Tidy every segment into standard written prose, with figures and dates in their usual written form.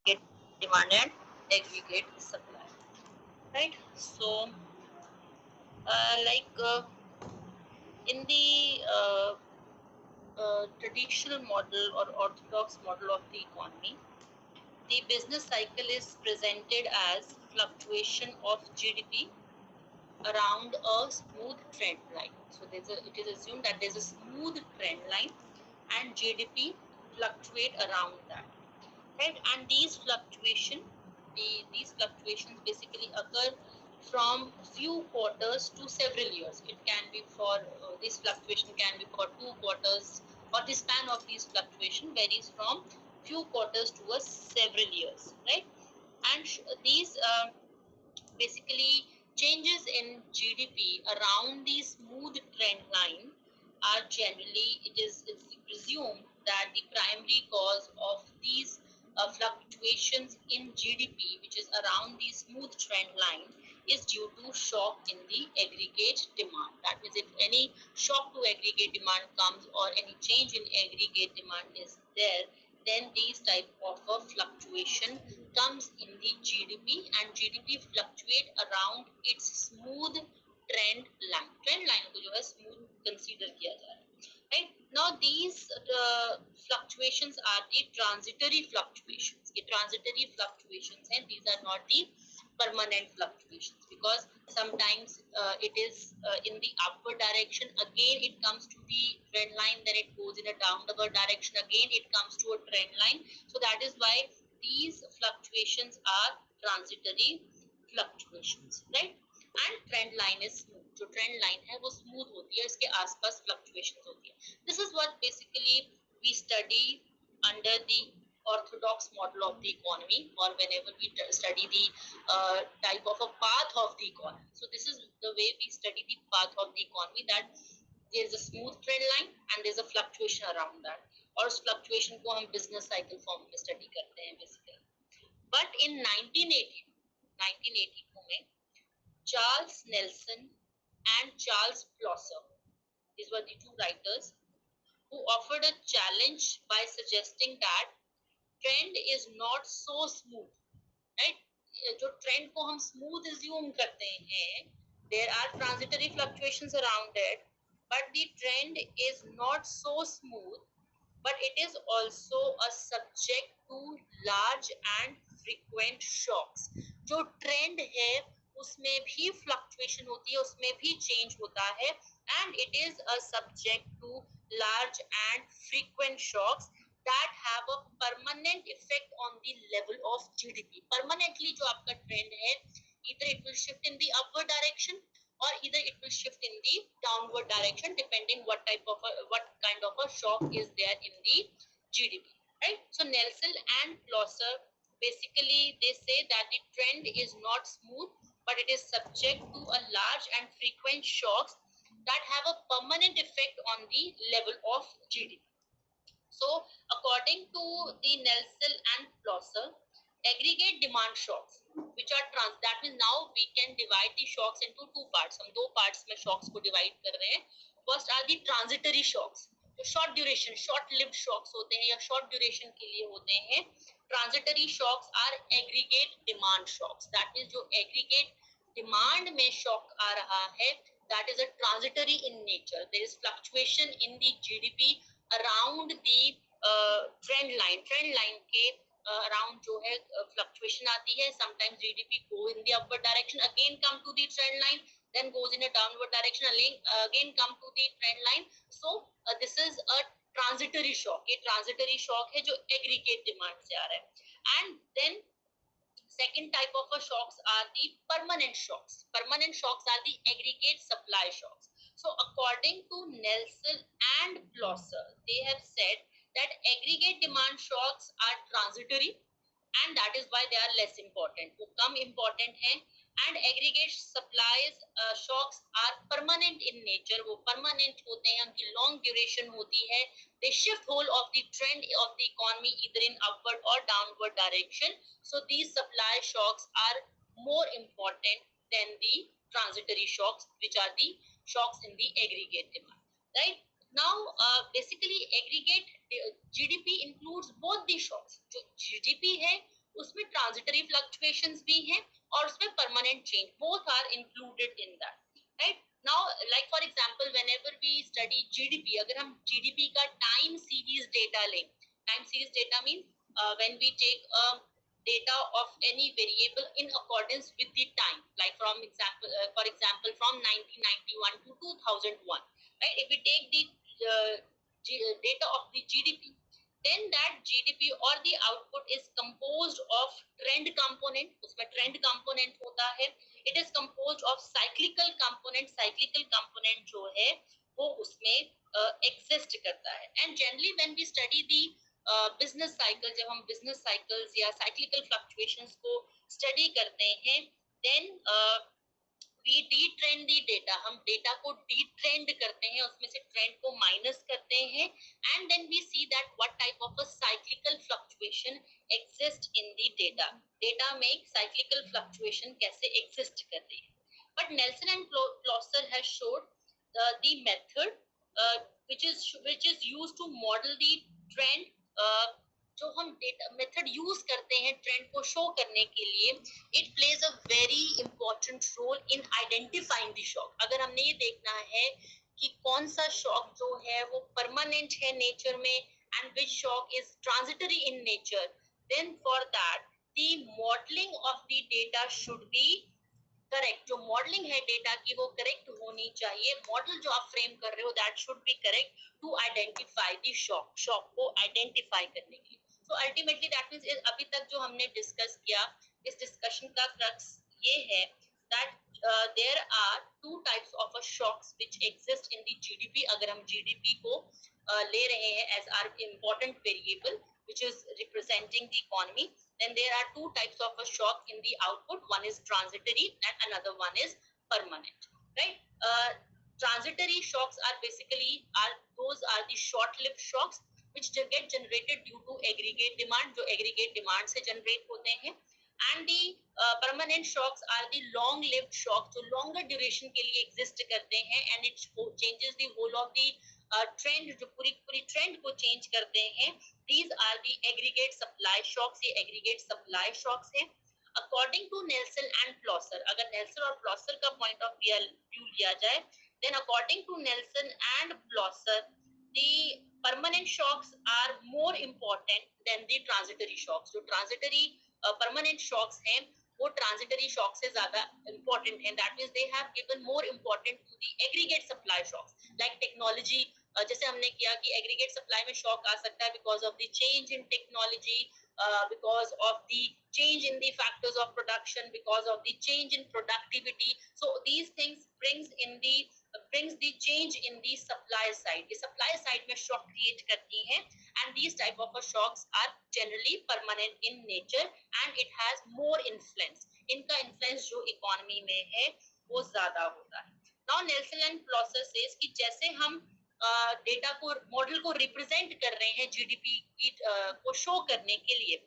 demand and aggregate supply, right? So like in the traditional model or orthodox model of the economy, the business cycle is presented as fluctuation of GDP around a smooth trend line. So it is assumed that there's a smooth trend line and GDP fluctuate around that, right? And these fluctuations basically occur from few quarters to several years. It can be for this fluctuation can be for 2 quarters, or the span of these fluctuation varies from few quarters to a several years, right? And these basically changes in GDP around the smooth trend line are generally, it is presumed that the primary cause of these fluctuations in GDP, which is around the smooth trend line, is due to shock in the aggregate demand. That means if any shock to aggregate demand comes or any change in aggregate demand is there, then these type of a fluctuation comes in the GDP, and GDP fluctuate around its smooth trend line. Trend line को जो है smooth consider किया जा रहा है, right? Now these fluctuations are the transitory fluctuations. ये transitory fluctuations हैं, these are not the permanent fluctuations, because sometimes it is in the upward direction, again it comes to the trend line, then it goes in a downward direction, again it comes to a trend line. So that is why these fluctuations are transitory fluctuations, right? And trend line is smooth. जो trend line है वो smooth होती है, इसके आसपास fluctuations होती है. This is what basically we study under the orthodox model of the economy, or whenever we study the type of a path of the economy. So this is the way we study the path of the economy, that there is a smooth trend line and there is a fluctuation around that. और उस fluctuation को हम business cycle form में study करते हैं basically. But in 1982 में Charles Nelson and Charles Plosser, these were the two writers who offered a challenge by suggesting that trend is not so smooth, right? जो trend को हम smooth assume करते हैं, there are transitory fluctuations around it, but the trend is not so smooth, but it is also a subject to large and frequent shocks. जो trend है उसमें भी fluctuation होती है, उसमें भी change होता है, and it is a subject to large and frequent shocks that have a permanent effect on the level of GDP. Permanently जो आपका trend है, either it will shift in the upward direction or either it will shift in the downward direction, depending what kind of a shock is there in the GDP, right? So Nelson and Plosser, basically they say that the trend is not smooth, but it is subject to a large and frequent shocks that have a permanent effect on the level of GDP. So according to the Nelson and Plosser, aggregate demand shocks, which are that means now we can divide the shocks into two parts. हम दो parts में shocks को divide कर रहे हैं. First are the transitory shocks, जो short duration, short lived shocks होते हैं या short duration के लिए होते हैं. Transitory shocks are aggregate demand shocks. That means जो aggregate demand में shock आ रहा है, that is a transitory in nature. There is fluctuation in the GDP around the trend line के around जो है fluctuation आती है. Sometimes GDP go in the upward direction, again come to the trend line, then goes in a downward direction, again come to the trend line. So this is a transitory shock. ये transitory shock है जो aggregate demand से आ रहा है. And then second type of shocks are the permanent shocks. Permanent shocks are the aggregate supply shocks. So according to Nelson and Plosser, they have said that aggregate demand shocks are transitory, and that is why they are less important. वो कम important हैं, and aggregate supplies shocks are permanent in nature. वो permanent होते हैं, उनकी long duration होती है. They shift whole of the trend of the economy either in upward or downward direction. So these supply shocks are more important than the transitory shocks, which are the shocks in the aggregate demand, right? Now basically aggregate GDP includes both the shocks. जो GDP है उसमें transitory fluctuations भी हैं और उसमें permanent change, both are included in that, right? Now like for example whenever we study GDP, अगर हम GDP का टाइम सीरीज डेटा लें, time series data means when we take data of any variable in accordance with the time, like from example for example from 1991 to 2001, right? If we take the data of the gdp, then that gdp or the output is composed of trend component, उसमें trend component होता है, it is composed of cyclical component, cyclical component जो है वो उसमें exist करता है. And generally when we study the business cycle, जब हम बिजनेस साइकिल्स या साइक्लिकल फ्लक्चुएशंस को स्टडी करते हैं, then we detrend the data, हम डेटा को डी ट्रेंड करते हैं, उसमें से ट्रेंड को माइनस करते हैं, and then we see that what type of a cyclical fluctuation exist in the data, data में साइक्लिकल फ्लक्चुएशन कैसे एग्जिस्ट कर रही है. But Nelson and Plosser has showed the method which is used to model the trend. जो हम data method use करते हैं trend को शो करने के लिए, it plays a very important role in identifying the shock. अगर हमने ये देखना है कि कौन सा शॉक जो है वो परमानेंट है नेचर में and which shock is transitory in nature, then for that the modelling of the data should be correct. जो मॉडलिंग है डेटा की वो करेक्ट होनी चाहिए, मॉडल जो आप फ्रेम कर रहे हो that should be correct to identify the shock, shock को आइडेंटिफाई करने के लिए. सो अल्टीमेटली दैट मींस अभी तक जो हमने डिस्कस किया, इस डिस्कशन का क्रक्स ये है that there are two types of a shocks which exist in the GDP. अगर हम जीडीपी को ले रहे हैं as our important variable which is representing the economy, then there are two types of a shock in the output. One is transitory and another one is permanent, right? Transitory shocks are basically those are the short lived shocks which get generated due to aggregate demand, जो aggregate demand से generate होते हैं. And the permanent shocks are the long lived shocks जो longer duration के लिए exist करते हैं and it changes the whole of the trend, जो पूरी trend को change करते हैं. These are the aggregate supply shocks. ये aggregate supply shocks हैं. According to Nelson and Plosser, अगर Nelson और Plosser का point of view लिया जाए, then according to Nelson and Plosser, the permanent shocks are more important than the transitory shocks. जो transitory permanent shocks हैं, वो transitory shocks से ज़्यादा important हैं. That means they have given more importance to the aggregate supply shocks, like technology. जैसे हमने किया कि एग्रीगेट सप्लाई में शॉक आ सकता है because of the change in technology, because of the change in the factors of production, because of the change in productivity. So these things brings the change in the supply side. The supply side में shock create करती हैं, and these type of shocks are generally permanent in nature and it has more influence. इनका influence जो economy में है वो ज़्यादा होता है. Now Nelson and Plosser says कि जैसे हम डेटा को मॉडल को रिप्रेजेंट कर रहे हैं जीडीपी को शो करने के लिए,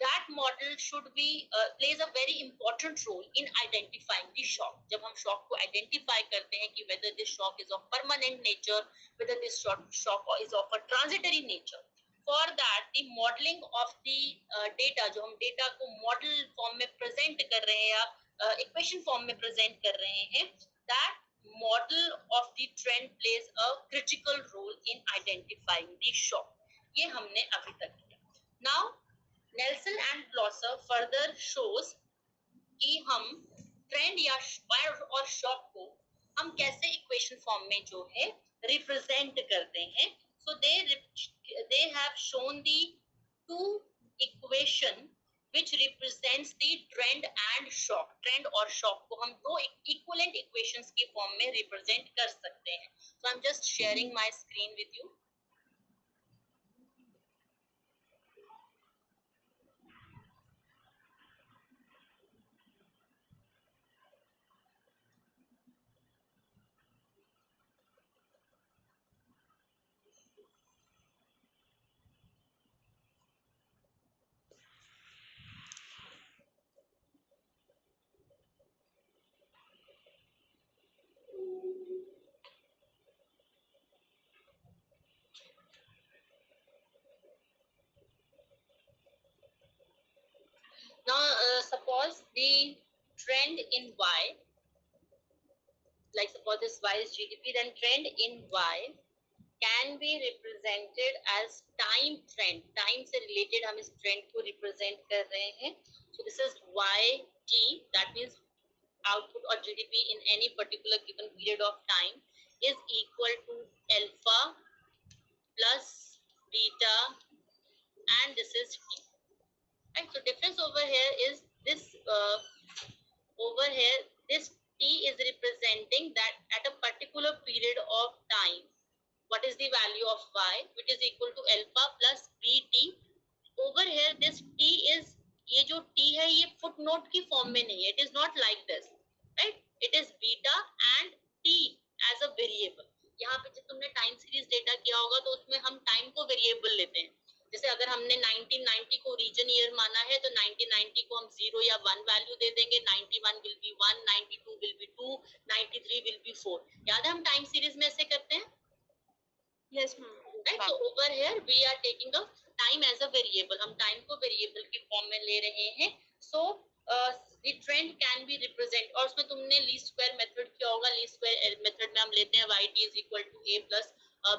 that model should be plays a very important role in identifying the shock. जब हम शॉक को आइडेंटिफाई करते हैं कि whether this shock is of permanent nature, whether this shock is of a transitory nature, for that the modeling of the data, जो हम data को model form में प्रेजेंट कर रहे हैं या इक्वेशन फॉर्म में प्रेजेंट कर रहे हैं, that model of the trend plays a critical role in identifying the shock. ये हमने अभी तक किया. Now Nelson and Plosser further shows कि हम ट्रेंड या और शॉक को हम कैसे इक्वेशन फॉर्म में जो है रिप्रेजेंट करते हैं. So they have shown the two equation which represents the trend and shock. Trend और शॉक को हम दो equivalent equations की फॉर्म में रिप्रेजेंट कर सकते हैं. So I'm just sharing my screen with you. Now suppose the trend in Y, like suppose this Y is GDP, then trend in Y can be represented as time trend. Time से related हम इस trend को represent कर रहे हैं. So this is YT, that means output or GDP in any particular given period of time is equal to alpha plus beta, and this is T. Right? So difference over here is this over here, this T is representing that at a particular period of time, what is the value of Y, which is equal to alpha plus BT. Over here, this T is, ये जो T है ये footnote की form में नहीं है. It is not like this, right? It is beta and T as a variable. यहाँ पे जब तुमने टाइम सीरीज डेटा किया होगा तो उसमें हम टाइम को वेरिएबल लेते हैं. जैसे अगर हमने 1990 को रीजन ईयर माना है तो 1990 को हम 0 या 1 वैल्यू दे देंगे. 91 will be 1, 92 will be 2, 93 will be 4. याद है हम टाइम सीरीज में ऐसे करते हैं. Yes, ma'am. Right. So over here we are taking a time as a variable. हम time को variable की form में ले रहे हैं. So the trend can be represent. और उसमें तुमने least square method किया होगा. Least square method में हम लेते हैं yt is equal to a plus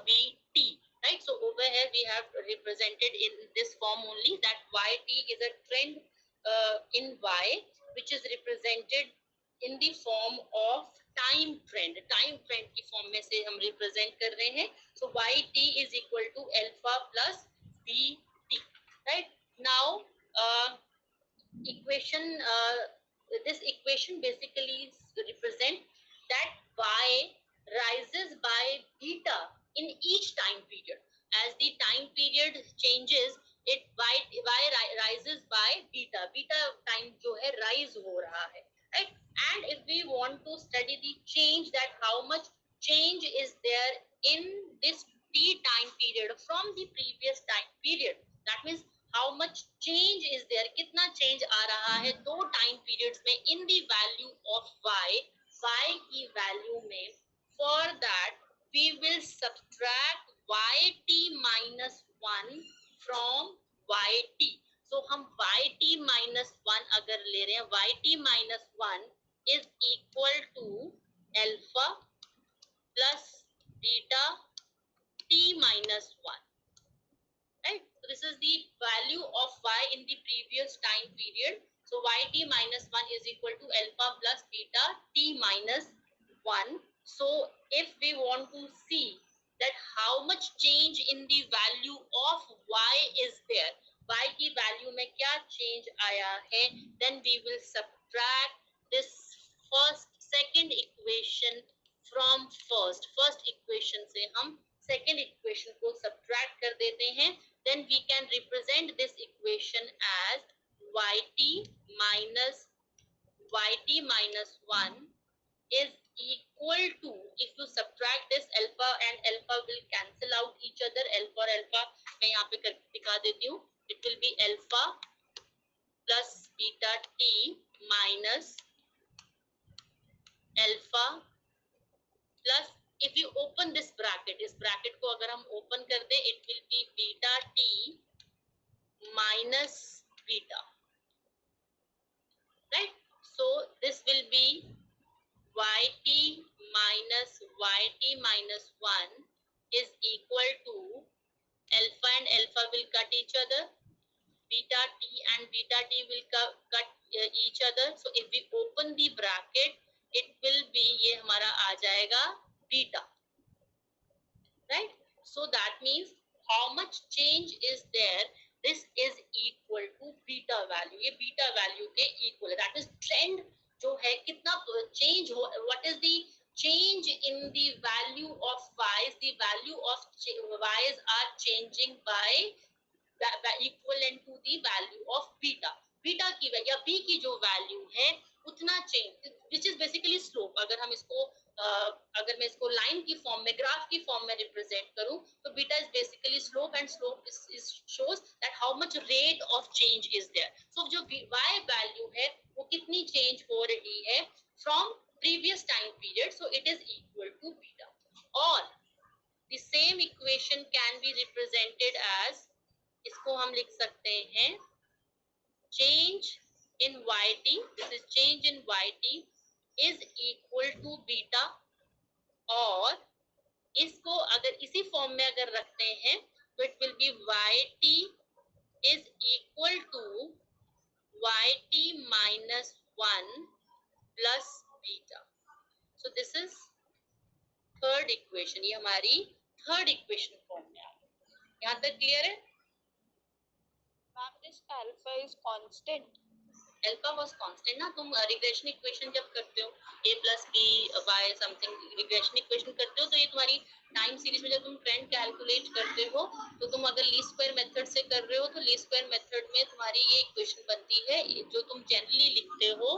bt. Right. So over here we have represented in this form only that yt is a trend in y, which is represented in the form of time trend. Time trend की form में से हम represent कर रहे हैं. So yt is equal to alpha plus bt. Right. Now this equation basically represent that y rises by beta in each time period. As the time period changes, y rises by beta. Beta time जो है rise हो रहा है. Right? And if we want to study the change, that how much change is there in this t time period from the previous time period, that means how much change is there, कितना change आ रहा है दो time periods में in the value of y की value में. For that we will subtract yt minus 1 from yt. So हम yt minus 1 अगर ले रहे हैं, yt minus 1 is equal to alpha plus beta t minus 1. Right? So this is the value of y in the previous time period. So yt minus 1 is equal to alpha plus beta t minus 1. So if we want to see that how much change in the value of y is there, y की value में क्या change आया है, then we will subtract this second equation from first equation से हम second equation को subtract कर देते हैं. Then we can represent this equation as yt minus 1 is equal to, if you subtract this, alpha and alpha will cancel out each other. Alpha और alpha मैं यहाँ पे करके दिखा देती हूँ. It will be alpha plus beta t minus alpha plus, if you open this bracket, इस bracket को अगर हम open कर दे, it will be beta t minus beta. Right? So this will be yt minus 1 is equal to, alpha and alpha will cut each other, beta t and beta t will cut each other. So if we open the bracket, it will be, ये हमारा आ जाएगा beta. Right? So that means how much change is there, this is equal to beta value. ये beta value के equal है. That is trend जो है कितना change हो, what is the change in the value of y's, the value of y's are changing by equivalent to the value of beta. Beta की या b की जो वैल्यू है उतना change, which is basically slope. अगर हम इसको अगर मैं इसको लाइन की फॉर्म में, ग्राफ की फॉर्म में रिप्रेजेंट करूं तो beta is basically slope, and slope is shows that how much rate of change is there. So जो y वैल्यू है वो कितनी चेंज हो रही है from previous time period, so it is equal to beta. और the same equation can be represented as, इसको हम लिख सकते हैं change in yt, this is change in yt is equal to beta, और इसको अगर इसी फॉर्म में अगर रखते हैं तो it will be yt is equal to yt minus 1 plus beta. So this is third equation, ये हमारी थर्ड इक्वेशन फॉर्म में आ गई। यहाँ तक क्लियर है? Ma'am this alpha is constant. Alpha was constant ना। तुम रिग्रेशन इक्वेशन जब करते हो a plus B Y something regression equation करते हो तो ये तुम्हारी टाइम सीरीज में जब तुम ट्रेंड कैलकुलेट करते हो तो तुम अगर लीस्ट स्क्वायर मेथड से कर रहे हो तो लीस्ट स्क्वायर मेथड में तुम्हारी ये इक्वेशन बनती है जो तुम जनरली लिखते हो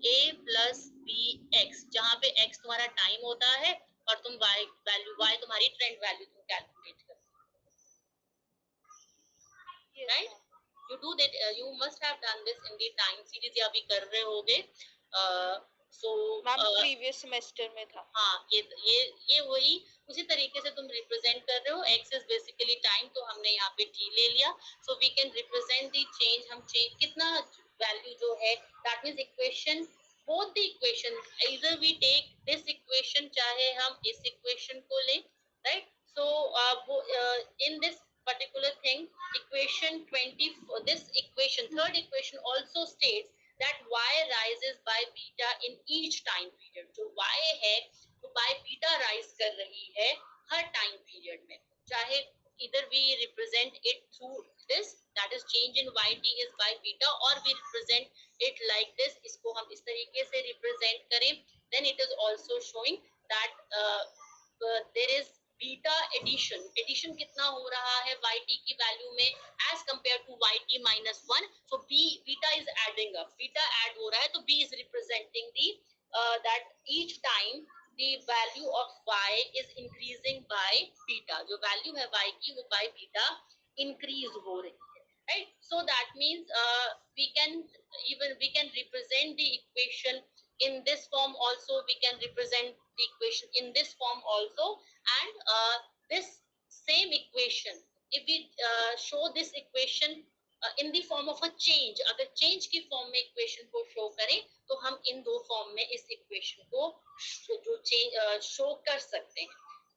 a प्लस बी एक्स, जहाँ पे x तुम्हारा टाइम होता है और तुम y वैल्यू, y तुम्हारी ट्रेंड वैल्यू तुम कैलकुलेट करते हो, right? You do that, you must have done this in the time series या अभी कर रहे होगे। so मैम प्रीवियस सेमेस्टर में था। हाँ, ये वही उसी तरीके से तुम रिप्रेजेंट कर रहे हो। x is basically टाइम, तो हमने यहाँ पे t ले लिया। so we can represent the change, हम change कितना वैल्यू जो है, that means equation, both the equation, either we take this equation चाहे हम इस equation को लें, right? so in this particular thing, equation 20, this equation, third equation also states that y rises by beta in each time period. जो y है वो by beta rise कर रही है हर time period में, चाहे either we represent it through this, that is change in yt is by beta, or we represent it like this, इसको हम इस तरीके से represent करें, then it is also showing that there is beta addition, addition कितना हो रहा है yt की वैल्यू में as compare to yt minus 1, so beta is adding up, beta add हो रहा है, तो b is representing the that each time the value of y is increasing by beta, जो वैल्यू है y की वो by beta increase हो रही है, right? so that means we can represent the equation in this form also, we can represent the equation in this form also, and this same equation, if we show this equation in the form of a change, अगर change की form में equation को show करें तो हम इन दो form में इस equation को जो change show कर सकते हैं।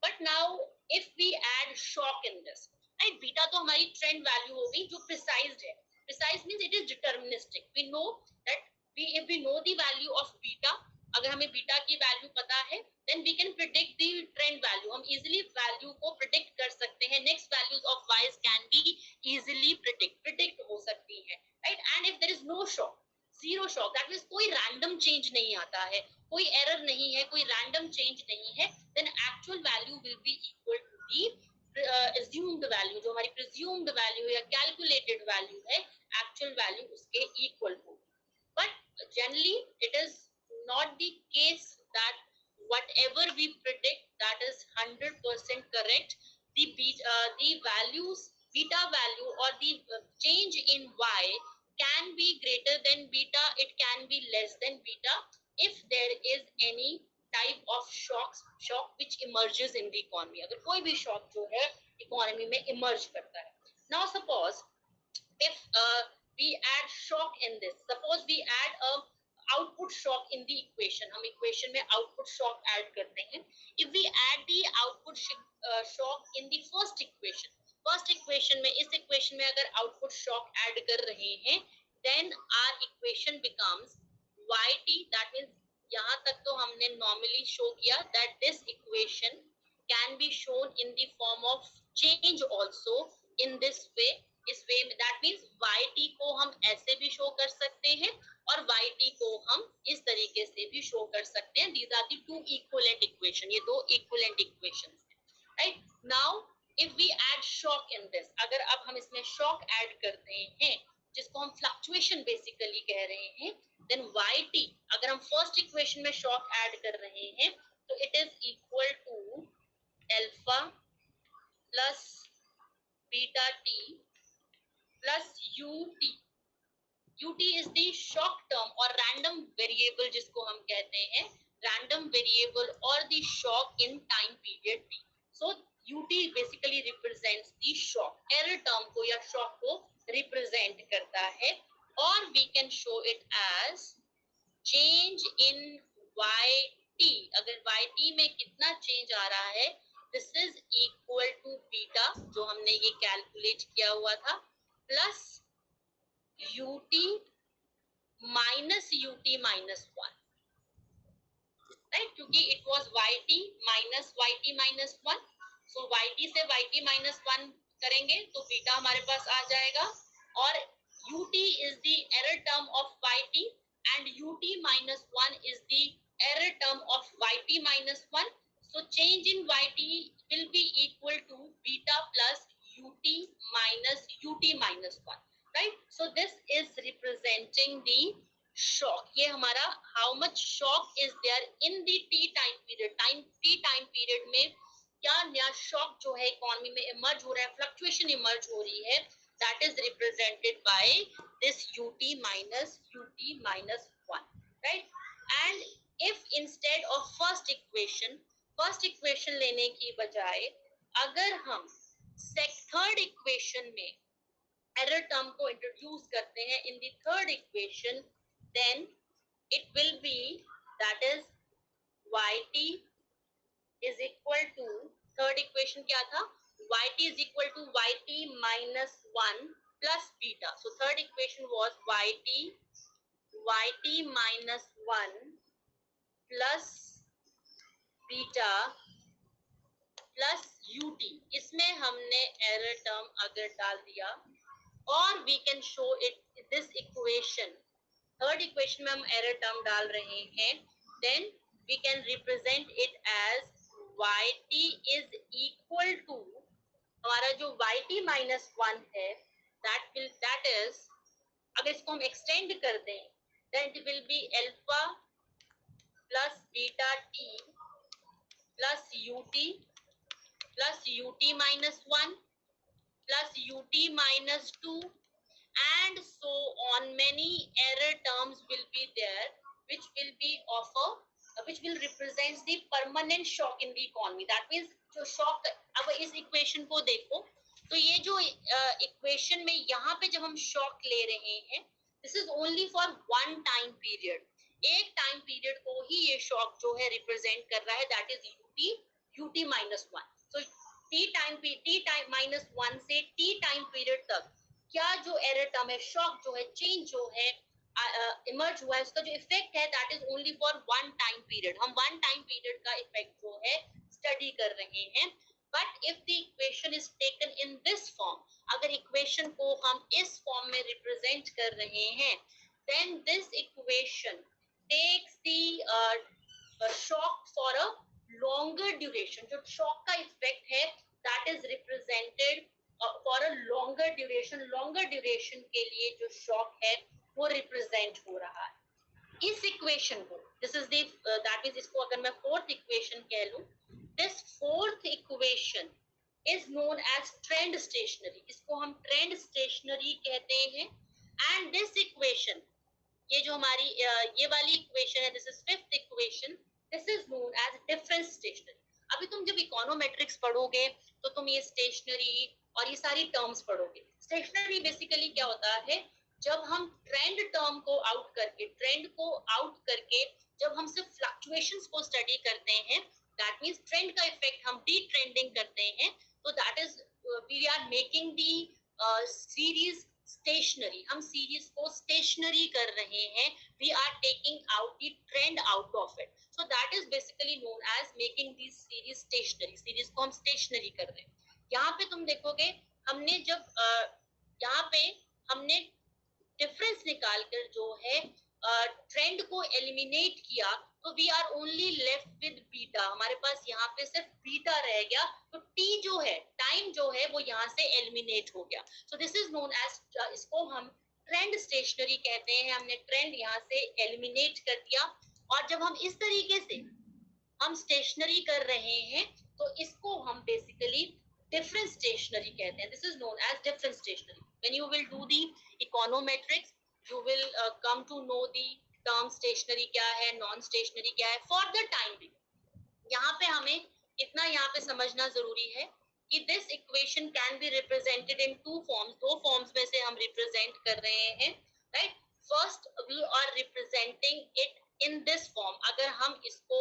but now if we add shock in this, right? beta तो हमारी trend value हो गई जो precise है, precise means it is deterministic, we know that if we know the value of beta, अगर हमें बीटा की वैल्यू पता है then we can predict the trend value, हम easily वैल्यू को predict कर सकते हैं, next values of y's can be easily predict हो सकती है, right? and if there is no shock, zero shock, that means कोई random change नहीं आता है, कोई error नहीं है, कोई random change नहीं है, then actual value will be equal to the assumed value, जो हमारी presumed value या calculated value है, actual value उसके equal होगी। but generally it is not the case that whatever we predict that is 100% correct, the values, beta value or the change in y can be greater than beta, it can be less than beta if there is any type of shock which emerges in the economy, अगर कोई भी shock जो है economy में emerge करता है। now suppose if we add shock in this, suppose we add a output shock in the equation, हम equation में output shock add करते हैं, if we add the output shock in the first equation में, इस equation में अगर output shock add कर रहे हैं then our equation becomes yt, that means यहाँ तक तो हमने normally show किया that this equation can be shown in the form of change also in this way, इस वे में, that means yt को हम ऐसे भी शो कर सकते हैं और yt को हम इस तरीके से भी शो कर सकते हैं, these are the two equivalent equation, ये दो equivalent equations हैं, right? now if we add shock in this, अगर अब हम इसमें shock add करते हैं जिसको हम fluctuation basically कह रहे हैं, then yt, अगर हम first equation में shock add कर रहे हैं तो it is equal to alpha plus beta t plus ut, ut is the shock term or random variable जिसको हम कहते हैं, random variable or the shock in time period t, so ut basically represents the shock, error term को या shock को represent करता है, or we can show it as change in yt. अगर yt में कितना चेंज आ रहा है, this is equal to beta, जो हमने ये कैलकुलेट किया हुआ था, plus ut minus ut minus 1, right, क्योंकि it was yt minus 1, so yt से yt माइनस 1 करेंगे तो बीटा हमारे पास आ जाएगा, और ut is the error term of yt and ut minus 1 is the error term of yt minus 1, so change in yt will be equal to beta plus ut minus 1, right? So this is representing the shock. ये हमारा how much shock is there in the T time period, T time period में क्या नया shock जो है economy में emerge हो रहा है, फ्लक्चुएशन इमर्ज हो रही है, that is represented by this ut minus 1, right? And if instead of first equation लेने की बजाय अगर हम थर्ड इक्वेशन में error term को इंट्रोड्यूस करते हैं in the third equation, then it will be, that is yt is equal to, third equation क्या था, yt is equal to yt minus 1 plus beta. So third equation was yt minus 1 plus beta plus ut. इसमें हमने error term अगर डाल दिया, और we can show it this equation, third equation में हम एरर टर्म डाल रहे हैं, then we can represent it as yt is equal to, हमारा जो yt minus 1 है, that is, अगर इसको हम एक्सटेंड कर दें, then it will be alpha plus beta t plus ut minus 1 plus ut minus 2, and so on. Many error terms will be there which will be which will represent the permanent shock in the economy. That means जो shock, अब इस equation को देखो तो ये जो equation में यहाँ पे जब हम shock ले रहे हैं, this is only for one time period, एक time period को ही ये shock जो है represent कर रहा है, that is ut minus 1. So t time minus 1 से t time period तक क्या जो एरर टर्म है, शॉक जो है, चेंज जो है इमर्ज हुआ है, उसका जो इफेक्ट है, that is only for one time period. हम वन टाइम पीरियड का इफेक्ट जो है स्टडी कर रहे हैं. But if the equation is taken in this form, अगर इक्वेशन को हम इस फॉर्म में रिप्रेजेंट कर रहे हैं, then this equation takes the shock for a longer duration. जो शॉक का इफेक्ट है, that is represented for a longer duration के लिए जो शॉक है वो रिप्रेजेंट हो रहा है. इस इक्वेशन को, दिस इज दैट मींस, इसको अगर मैं फोर्थ इक्वेशन कह लूं, this fourth equation is known as trend stationary. इसको हम ट्रेंड स्टेशनरी कहते हैं. एंड दिस इक्वेशन, ये जो हमारी ये वाली इक्वेशन है, this is fifth equation, this is known as difference stationary. अभी तुम जब इकोनोमेट्रिक्स पढ़ोगे तो तुम ये स्टेशनरी और ये सारी टर्म्स पढ़ोगे. स्टेशनरी बेसिकली क्या होता है, जब हम ट्रेंड टर्म को आउट करके जब हम सिर्फ फ्लक्चुएशंस को स्टडी करते हैं, दैट मींस ट्रेंड का इफेक्ट हम डी ट्रेंडिंग करते हैं, तो that is we are making the series stationary. हम सीरीज को स्टेशनरी कर रहे हैं, we are taking out the trend out of it. So that is basically known as making the series stationary. Series को हम स्टेशनरी कर रहे हैं. यहाँ पे तुम देखोगे, हमने जब यहाँ पे हमने डिफरेंस निकाल कर जो है ट्रेंड को एलिमिनेट किया, तो we are only left with beta. हमारे पास यहाँ पे सिर्फ बीटा रह गया, तो टी जो है, टाइम जो है, वो यहाँ से एलिमिनेट हो गया. So this is known as, इसको हम ट्रेंड स्टेशनरी कहते हैं. हमने ट्रेंड यहाँ से एलिमिनेट कर दिया, और जब हम इस तरीके से हम स्टेशनरी कर रहे हैं, तो इसको हम बेसिकली difference stationary कहते हैं. This is known as difference stationary. When you will do the econometrics, you will come to know the term stationary क्या है, non stationary क्या है. For the time being, यहाँ पे हमें इतना यहाँ पे समझना जरूरी है कि this equation can be represented in two forms. दो forms में से हम represent कर रहे हैं. Right. First we are representing it in this form. अगर हम इसको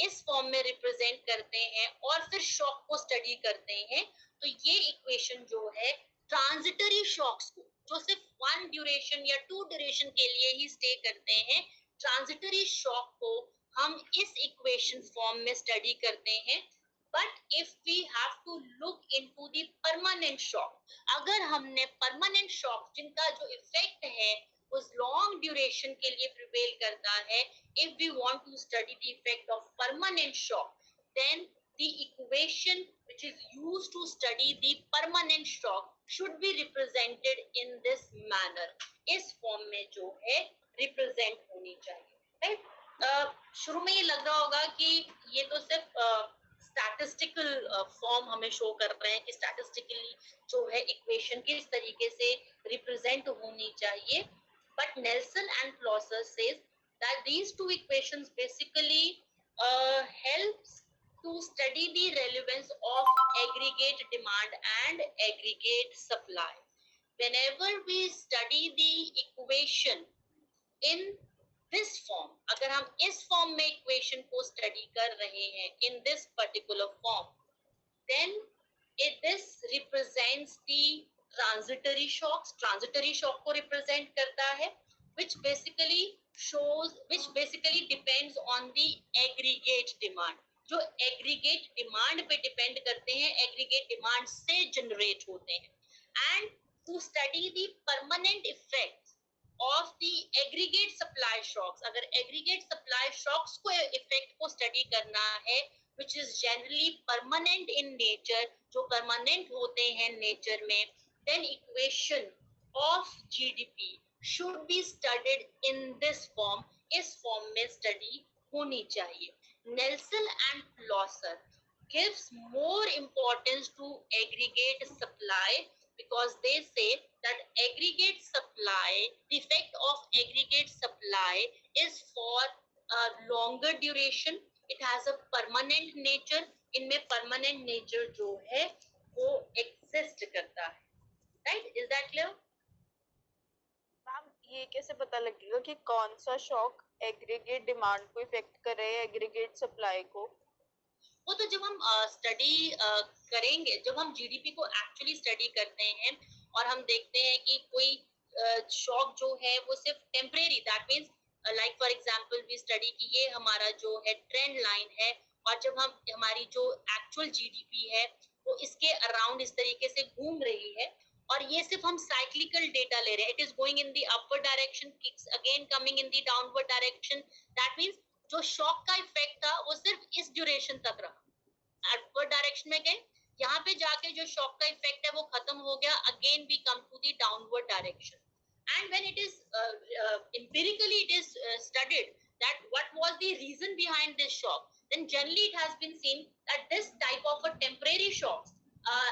इस फॉर्म में रिप्रेजेंट करते हैं और फिर शॉक को स्टडी करते हैं, तो ये इक्वेशन जो है ट्रांजिटरी शॉक्स को, जो सिर्फ 1 ड्यूरेशन या 2 ड्यूरेशन के लिए ही स्टे करते हैं, ट्रांजिटरी शॉक को हम इस इक्वेशन फॉर्म में स्टडी करते हैं. But if we have to look into the permanent shock, अगर हमने परमानेंट शॉक जिनका जो इफेक्ट है उस लॉन्ग ड्यूरेशन के लिए प्रिवेल करता है, if we want to study the effect of permanent shock, then the equation which is used to study the permanent shock should be represented in this manner. इस form में जो है represent होनी चाहिए, राइट. शुरू में ये लग रहा होगा कि ये तो सिर्फ स्टैटिस्टिकल फॉर्म हमें शो कर रहे हैं कि स्टैटिस्टिकली जो है इक्वेशन किस तरीके से रिप्रेजेंट होनी चाहिए. But Nelson and Plosser says that these two equations basically helps to study the relevance of aggregate demand and aggregate supply. Whenever we study the equation in this form, अगर हम इस form में equation को study कर रहे हैं in this particular form, then this represents the transitory shocks. Transitory shock को represent करता है, which basically depends on the aggregate demand. जो aggregate demand पे depend करते हैं, aggregate demand से generate होते हैं. And to study the permanent effects of the aggregate supply shocks, अगर aggregate supply shocks को effect को study करना है, which is generally permanent in nature, जो permanent होते हैं nature में, then equation of GDP should be studied in this form. इस form में study होनी चाहिए. Nelson and Plosser gives more importance to aggregate supply because they say that aggregate supply, the effect of aggregate supply is for a longer duration. It has a permanent nature. इनमें permanent nature जो है वो exist करता है, right? Is that clear? Ma'am ये कैसे पता लगेगा कि कौन सा शॉक एग्रीगेट डिमांड को इफेक्ट कर रहा है, एग्रीगेट सप्लाई को? वो तो जब हम स्टडी करेंगे, जब हम जीडीपी को एक्चुअली स्टडी करते हैं और हम देखते हैं कि कोई शॉक जो है वो सिर्फ temporary, that means like for example we study कि ये हमारा जो है ट्रेंड लाइन है, और जब हम हमारी जो एक्चुअल जीडीपी है वो इसके अराउंड इस तरीके से घूम रही है, और ये सिर्फ हम साइक्लिकल डेटा ले रहे हैं, it is going in the upward direction, kicks again coming in the downward direction, that means जो शॉक का इफेक्ट था वो सिर्फ इस ड्यूरेशन तक रहा, अपवर्ड डायरेक्शन में गए, यहाँ पे जाके जो शॉक का इफेक्ट है वो खत्म हो गया, again we come to the downward direction. And when it is empirically it is studied that what was the reason behind this shock, then generally it has been seen that this type of a temporary shock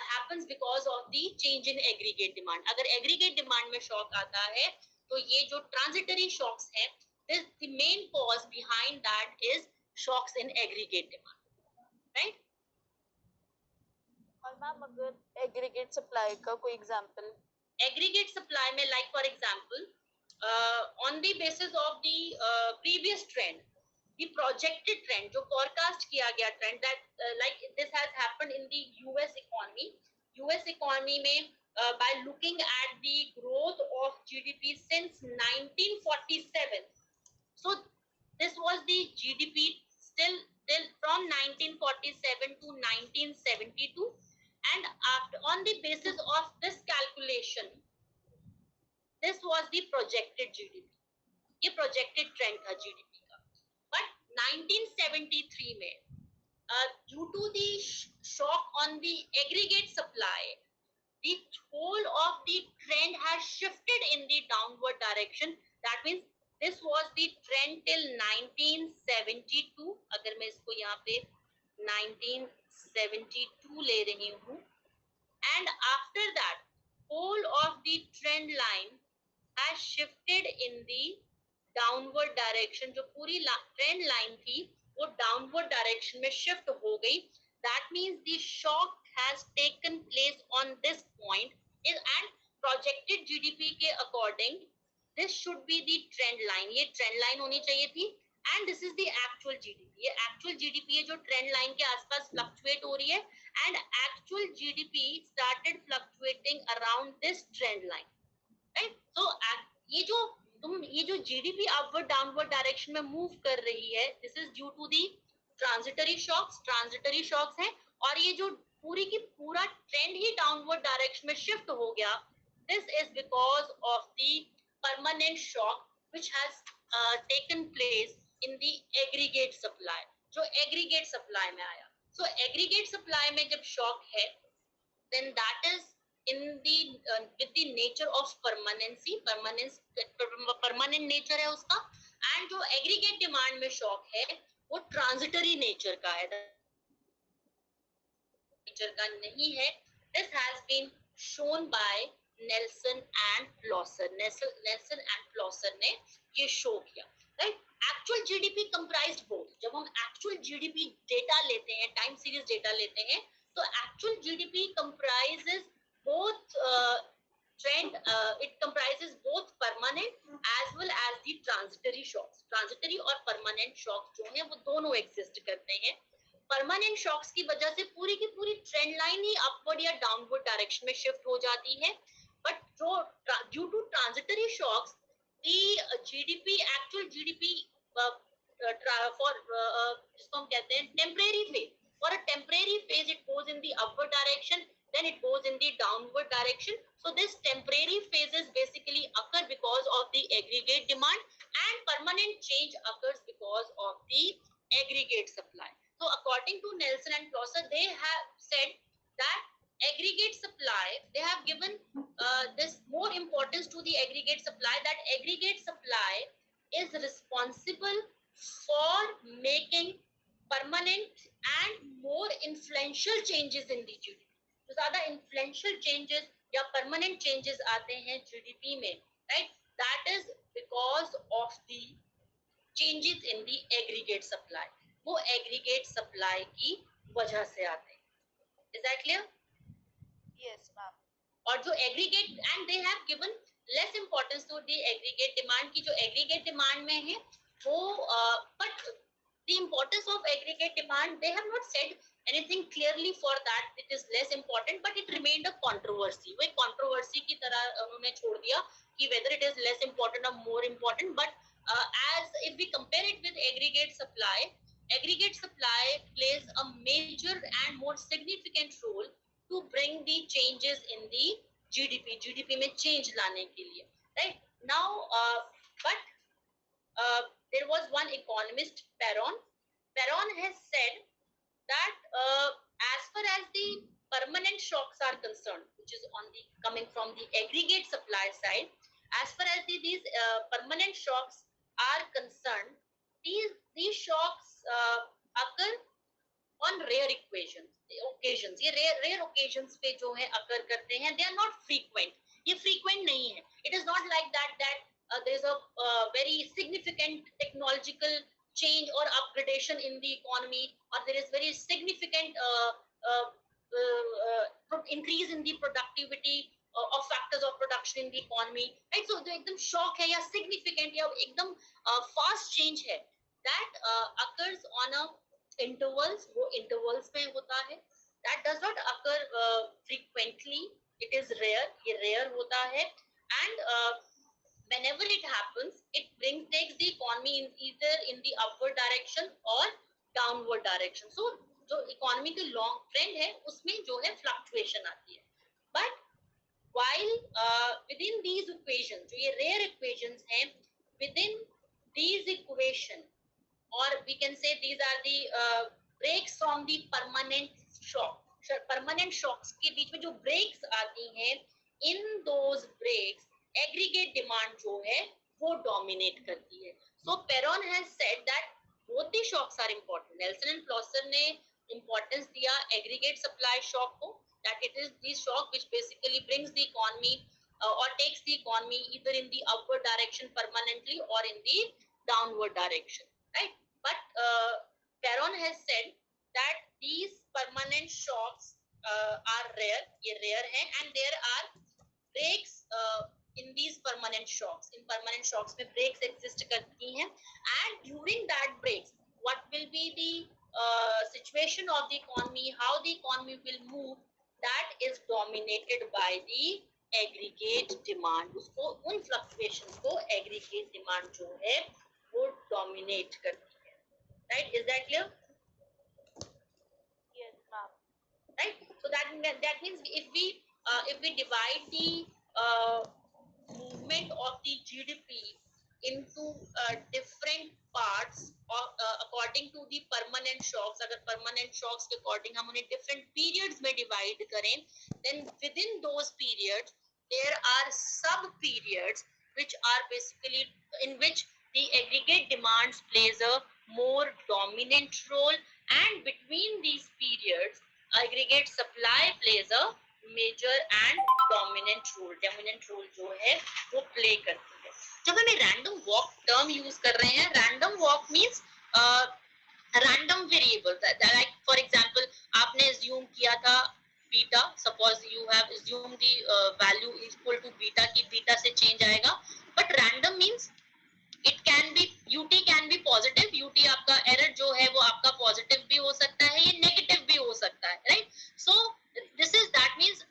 happens because of the change in aggregate demand. अगर aggregate demand में shock आता है तो ये जो transitory shocks हैं, the main cause behind that is shocks in aggregate demand, right? और ma'am अगर एग्रीगेट सप्लाई का कोई एग्जांपल? Aggregate supply में like for example on the basis of the previous trend, the projected trend, जो forecast किया गया trend, that like this has happened in the US economy. US economy में by looking at the growth of GDP since 1947. So this was the GDP still from 1947 to 1972, and after on the basis of this calculation, this was the projected GDP. ये projected trend था GDP का. But 1973 में due to the shock on the aggregate supply, the whole of the trend has shifted in the downward direction. That means this was the trend till 1972. अगर मैं इसको यहाँ पे 1972 ले रही हूँ, and after that whole of the trend line has shifted in the downward direction. जो पूरी trend line थी वो downward direction में shift हो गई. That means the shock has taken place on this point, and projected GDP के according this should be the trend line, ये trend line होनी चाहिए थी, and this is the actual GDP, ये actual GDP है जो trend line के आसपास fluctuate हो रही है, and actual GDP started fluctuating around this trend line, right? So ये जो GDP upward downward direction में move कर रही है, this is due to the transitory shocks हैं, और ये जो पूरी की पूरा trend ही downward direction में shift हो गया, this is because of the permanent shock which has taken place in the aggregate supply, जो aggregate supply में आया. So aggregate supply में जब shock है, then that is in the with the nature of permanency, permanent nature है उसका, and जो aggregate demand में shock है वो transitory nature का है, nature का नहीं है. This has been shown by Nelson and Plosser. Nelson and Plosser ने ये show किया, right? Actual GDP comprised both. जब हम actual GDP data लेते हैं, time series data लेते हैं, तो actual GDP comprises both it comprises both permanent as well as the transitory shocks. Transitory और permanent shocks जो हैं वो दोनों exist करते हैं. परमानेंट शॉक्स की वजह से पूरी की पूरी ट्रेंड लाइन ही अपवर्ड या डाउनवर्ड डायरेक्शन में शिफ्ट हो जाती है, बट जो due to transitory shocks the GDP actual GDP for जिसको हम कहते हैं temporary phase, for a temporary phase it goes in the upward direction, then it goes in the downward direction. So this temporary phases basically occur because of the aggregate demand, and permanent change occurs because of the aggregate supply. So according to Nelson and Plosser, they have said that aggregate supply, they have given this more importance to the aggregate supply, that aggregate supply is responsible for making permanent and more influential changes in the GDP. तो ज्यादा influential changes या permanent changes आते हैं GDP में, right? That is because of the changes in the aggregate supply. वो aggregate supply की वजह से आते हैं. Is that clear? Yes, ma'am. और जो aggregate, and they have given less importance to the aggregate demand, की जो aggregate demand में है वो but the importance of aggregate demand, they have not said anything clearly for that it is less important, but it remained a controversy. वो एक controversy की तरह उन्होंने छोड़ दिया कि whether it is less important or more important. But as if we compare it with aggregate supply plays a major and more significant role to bring the changes in the GDP में change लाने के लिए, right? Now but there was one economist, Perron has said that as far as the permanent shocks are concerned, which is coming from the aggregate supply side, as far as these permanent shocks are concerned, these shocks occur on rare occasions. ये rare occasions पे जो है occur करते हैं, they are not frequent. ये frequent नहीं है. It is not like that there is a very significant technological change or upgradation in the economy, or there is very significant increase in the productivity of factors of production in the economy, right? So जो एकदम shock है या significant या एकदम fast change है, that occurs on a intervals, वो intervals में होता है. That does not occur frequently. It is rare. ये rare होता है, and whenever it happens, it takes the economy either in the upward direction or downward direction. So जो economy की long trend है उसमें जो है fluctuation आती है. But while within these equations, जो ये rare equations हैं, within these equation, or we can say these are the breaks from the permanent shock. Permanent shocks के बीच में जो breaks आती हैं, in those breaks aggregate demand जो है वो dominate करती है. So Perron has said that both the shocks are important. Nelson and Plosser ने importance दिया aggregate supply shock को, that it is the shock which basically brings the economy or takes the economy either in the upward direction permanently or in the downward direction, right? But Perron has said that these permanent shocks are rare, ये rare है, and there are breaks in these permanent shocks. In permanent shocks में breaks exist करती हैं, and during that breaks, what will be the situation of the economy, how the economy will move, that is dominated by the aggregate demand. उसको उन fluctuations को aggregate demand जो है वो dominate करती है. Right? Is that clear? Yes, ma'am. Right, so that means if we divide the movement of the GDP into different parts of, according to the permanent shocks, अगर permanent shocks के according हम उन्हें different periods में divide करें, then within those periods there are sub periods which are basically in which the aggregate demands plays a more dominant role, and between these periods aggregate supply plays a major and dominant role. Dominant role जो है वो play करती है. जब हम random walk term use कर रहे हैं, random walk means random variable. Like for example, आपने assume किया था beta. Suppose you have assumed the value equal to beta कि beta से change आएगा. But random means it can be ut can be positive. Ut आपका error जो है वो आपका positive भी हो सकता है, ये negative भी हो सकता है, right? So this is that means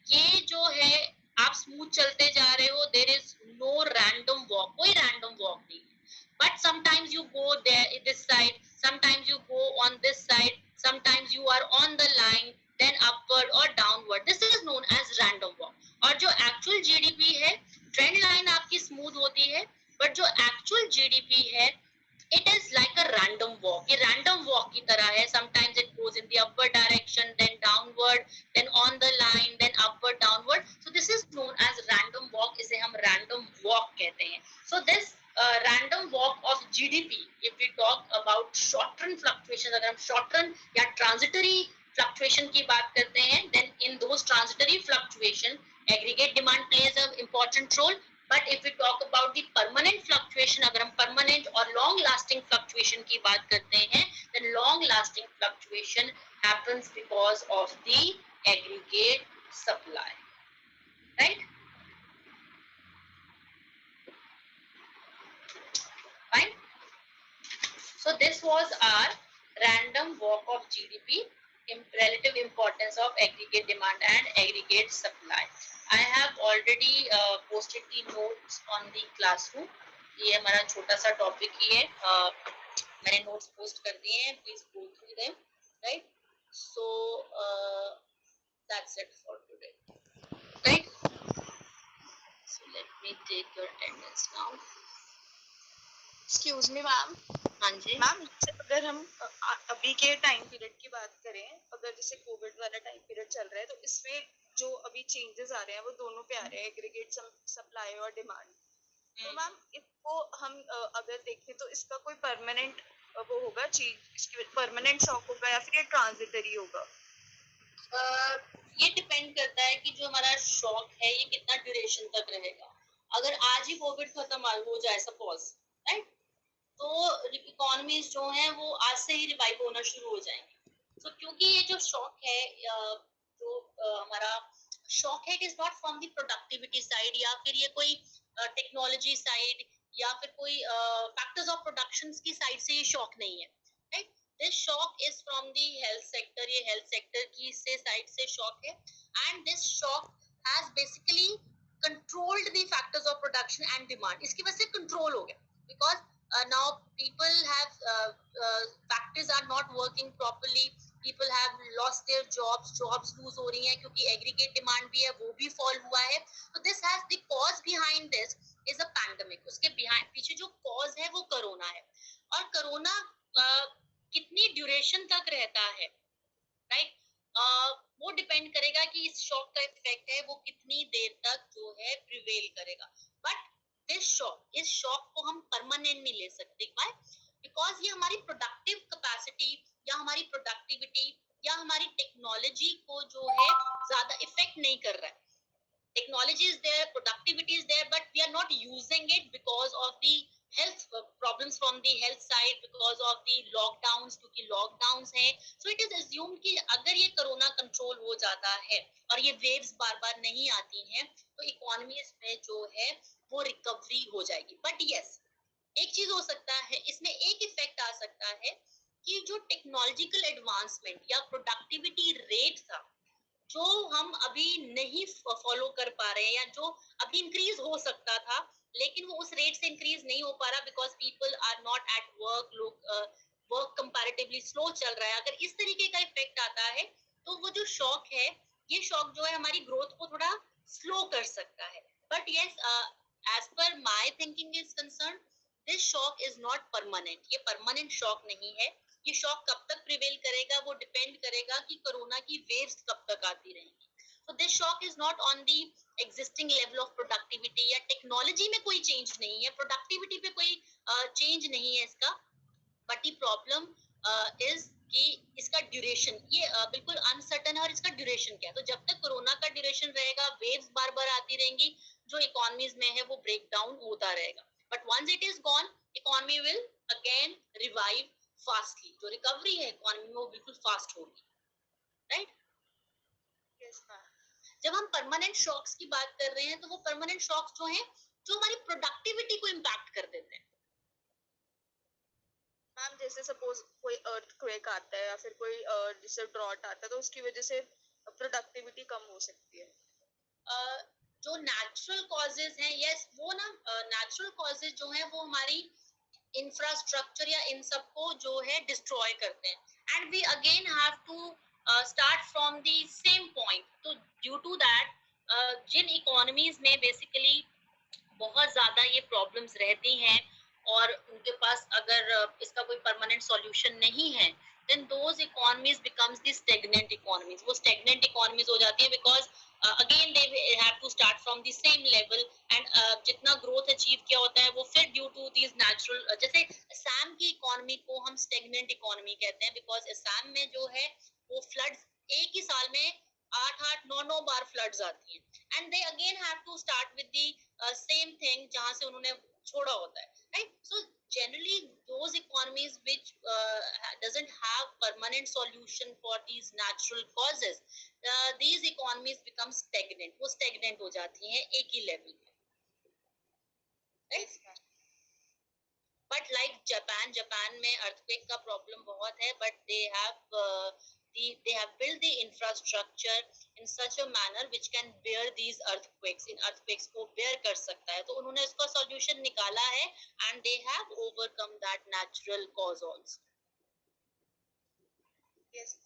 ये जो है आप smooth चलते जा रहे हो, there is no random walk, कोई random walk नहीं. But sometimes you go there this side, sometimes you go on this side, sometimes you are on the line, then upward or downward. This is known as random walk. और जो actual GDP है, trend line आपकी smooth होती है, but जो actual GDP है, it is like a random walk. ये random walk की तरह है. Sometimes it goes in the upward direction, then downward, then on the line, then upward, downward. So this is known as random walk. इसे हम random walk कहते हैं. So this random walk of GDP, if we talk about short run fluctuations, अगर हम short run या transitory fluctuation की बात करते हैं, then in those transitory fluctuation, aggregate demand plays an important role. But if we talk about the permanent fluctuation, अगर हम permanent और long lasting fluctuation की बात करते हैं, then long lasting fluctuation happens because of the aggregate supply, right? Fine. So this was our random walk of GDP, relative importance of aggregate demand and aggregate supply. I have already posted the notes on the classroom. ये हमारा छोटा सा topic ही है. मैंने notes post कर दिए हैं. Please go through them. Right? So that's it for today. Right? So let me take your attendance now. Excuse me, ma'am. हाँ जी. मैम अगर हम अभी के टाइम पीरियड की बात करें, अगर जैसे कोविड वाला टाइम पीरियड चल रहा है, तो इसमें जो अभी चेंजेस आ रहे हैं वो दोनों पे आ रहे हैं, एग्रीगेट सप्लाई और डिमांड. तो मैम इसको हम अगर देखें तो इसका कोई परमानेंट वो होगा चीज, इसकी परमानेंट शॉक होगा या फिर ये ट्रांजिटरी होगा? ये डिपेंड करता है कि जो हमारा शॉक है ये कितना ड्यूरेशन तक रहेगा. अगर आज ही कोविड खत्म हो जाए सपोज, राइट, तो इकोनॉमीज जो हैं वो आज से ही रिवाइव होना शुरू हो जाएंगी. तो क्योंकि ये जो शॉक है, जो हमारा शॉक है, it is not from the productivity side या फिर ये कोई टेक्नोलॉजी साइड या फिर कोई फैक्टर्स ऑफ प्रोडक्शन की साइड से ये शॉक नहीं है, right. This shock is from the health sector. ये हेल्थ सेक्टर की से साइड से शॉक है, and this shock has basically controlled the factors of production and demand. इसकी वजह से कंट्रोल हो गया, because now people have factories are not working properly, people have lost their jobs lose हो रही हैं क्योंकि aggregate demand भी है वो भी fall हुआ है. So this has the cause behind this is a pandemic. उसके पीछे जो cause है वो कोरोना है, और कोरोना कितनी ड्यूरेशन तक रहता है, राइट, वो डिपेंड करेगा कि इस शॉक का इफेक्ट है वो कितनी देर तक जो है प्रिवेल करेगा. बट इस शॉक को हम परमानेंट नहीं ले सकते. व्हाई? बिकॉज ये हमारी प्रोडक्टिव कैपेसिटी या हमारी प्रोडक्टिविटी या हमारी टेक्नोलॉजी को जो है ज्यादा इफेक्ट नहीं कर रहा है. Technology is there, productivity is there, but we are not using it because of the health problems from the health side because of the lockdowns, क्योंकि lockdowns है, so it is assumed कि अगर ये corona control हो जाता है और ये वेव्स बार बार नहीं आती हैं तो इकोनॉमीज में जो है वो रिकवरी हो जाएगी. बट यस, एक चीज हो सकता है इसमें, एक इफेक्ट आ सकता है कि जो टेक्नोलॉजिकल एडवांसमेंट या प्रोडक्टिविटी रेट था जो हम अभी नहीं फॉलो कर पा रहे हैं, या जो अभी इंक्रीज हो सकता था लेकिन वो उस रेट से इंक्रीज नहीं हो पा रहा because people are not at work, लोग वर्क कंपैरेटिवली स्लो चल रहा है, अगर इस तरीके का इफेक्ट आता है तो वो जो शॉक है, ये शॉक जो है हमारी ग्रोथ को थोड़ा स्लो कर सकता है. But yes, as per my thinking is concern, this shock is not permanent. ये परमानेंट शॉक नहीं है. ये शॉक कब तक प्रिवेल करेगा वो डिपेंड करेगा कि कोरोना की वेव्स कब तक आती रहेंगी. So this shock is not on the existing level of productivity या टेक्नोलॉजी में कोई चेंज नहीं है, प्रोडक्टिविटी पे कोई चेंज नहीं है इसका. बट दी प्रॉब्लम इज कि इसका ड्यूरेशन, ये बिल्कुल अनसर्टन है. और इसका ड्यूरेशन क्या है, तो जब तक कोरोना का ड्यूरेशन रहेगा, वेव्स बार बार आती रहेंगी, जो इकोनॉमीज में है वो ब्रेक डाउन होता रहेगा. But once it is gone, economy will again revive fastly. जो रिकवरी है इकोनॉमी में वो बिल्कुल फास्ट होगी. राइट? Yes ma'am. जब हम परमानेंट शॉक्स की बात कर रहे हैं तो वो परमानेंट शॉक्स जो हैं जो हमारी प्रोडक्टिविटी को इम्पैक्ट कर देते हैं. मैम जैसे सपोज कोई अर्थक्वेक आता है या फिर कोई जैसे ड्रॉट आता है तो उसकी वजह से प्रोडक्टिविटी कम हो सकती है. जो नेचुरल कॉजेज हैं, यस, वो ना नेचुरल कॉजेज जो हैं वो हमारी इंफ्रास्ट्रक्चर या इन सबको जो है डिस्ट्रॉय करते हैं. And we again have to start from the same point. तो ड्यू टू दैट जिन इकोनॉमीज में बेसिकली बहुत ज्यादा ये प्रॉब्लम्स रहती हैं और उनके पास अगर इसका कोई परमानेंट सॉल्यूशन नहीं है, then those economies becomes the stagnant economies. वो stagnant economies हो जाती है because again they have to start from the same level and जितना growth achieve किया होता है वो फिर due to these natural जैसे असम की economy को हम stagnant economy कहते हैं because असम में जो है वो floods एक ही साल में 8-8 9 9 बार floods आती हैं and they again have to start with the same thing जहाँ से उन्होंने छोड़ा होता है. Right? So generally those economies which doesn't have permanent solution for these natural causes, these economies become stagnant. वो stagnant हो जाती हैं एक ही level पे. Right? But like Japan में earthquake का problem बहुत है, but they have built the infrastructure in such a manner which can bear these earthquakes. In earthquakes को bear कर सकता है, तो उन्होंने इसका solution निकाला है and they have overcome that natural cause also. Yes.